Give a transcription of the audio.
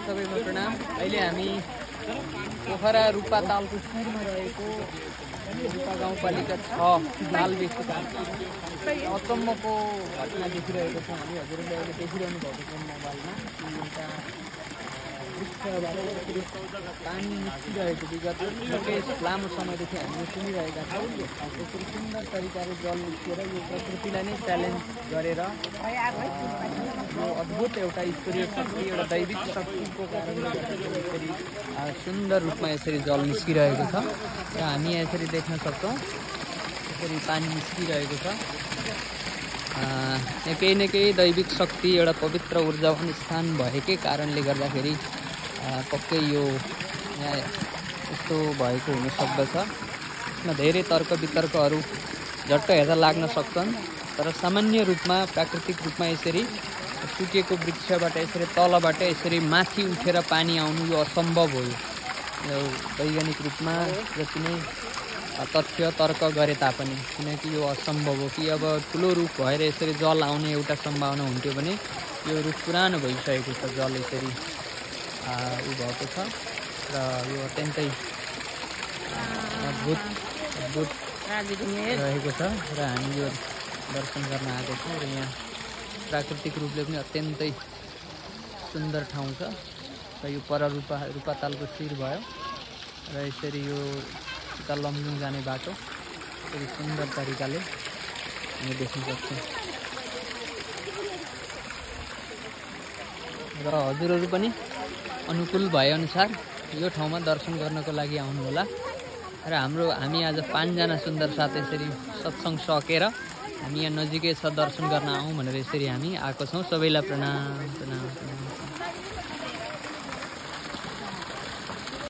सबैमा प्रणाम। अहिले हामी पोखरा रूपा तालको शिरमा रहेको रूपा गाउँपालिका 6 तालबेसी अचम्मको घटना देखिरहेको छ। हामी हजुरले अहिले देखिरहनु भएको छ मोबाइलमा। एउटा वृक्षबाट पानी निस्किरहेको विगत निकै लामो समयदेखि हामीले सुनिरहेका छौँ। त्यसरी सुन्दर तरिकाले जल निस्केर यो प्रकृतिलाई नै च्यालेन्ज गरेर यो अद्भुत एउटा ईश्वरीय शक्ति, एउटा दैविक शक्तिको कारणले गर्दाखेरि यसरी सुन्दर रूपमा यसरी जल निस्किरहेको छ र हामी यसरी देख्न सक्छौँ। यसरी पानी निस्किरहेको छ। केही न केही दैविक शक्ति, एउटा पवित्र ऊर्जावान स्थान भएकै कारणले गर्दाखेरि पक्कै यो यस्तो भएको हुन सक्दछ। यसमा धेरै तर्क वितर्कहरू झट्ट हेर्दा लाग्न सक्छन्, तर सामान्य रूपमा प्राकृतिक रूपमा यसरी सुकेको वृक्षबाट यसरी तलबाट यसरी माथि उठेर पानी आउनु यो असम्भव हो। यो वैज्ञानिक रूपमा जति नै तथ्य तर्क गरे तापनि, किनकि यो असम्भव हो कि अब ठुलो रुख भएर यसरी जल आउने एउटा सम्भावना हुन्थ्यो भने यो रुख पुरानो भइसकेको छ, जल यसरी उ भएको छ र यो अत्यन्तै अद्भुत रहेको छ र हामी यो दर्शन गर्न आएको छौँ। र यहाँ प्राकृतिक रूपले पनि अत्यन्तै सुन्दर ठाउँ छ र यो पर रूपा तालको शिर भयो र यसरी यो उता लमजुङ जाने बाटो यसरी सुन्दर तरिकाले हामी देख्न सक्छौँ। र हजुरहरू पनि अनुकूल भएअनुसार यो ठाउँमा दर्शन गर्नको लागि आउनुहोला। र हामी आज 5 जना सुन्दर साथ यसरी सत्सङ्ग सकेर हामी यहाँ नजिकै छ दर्शन गर्न आउँ भनेर यसरी हामी आएको छौँ। सबैलाई प्रणाम।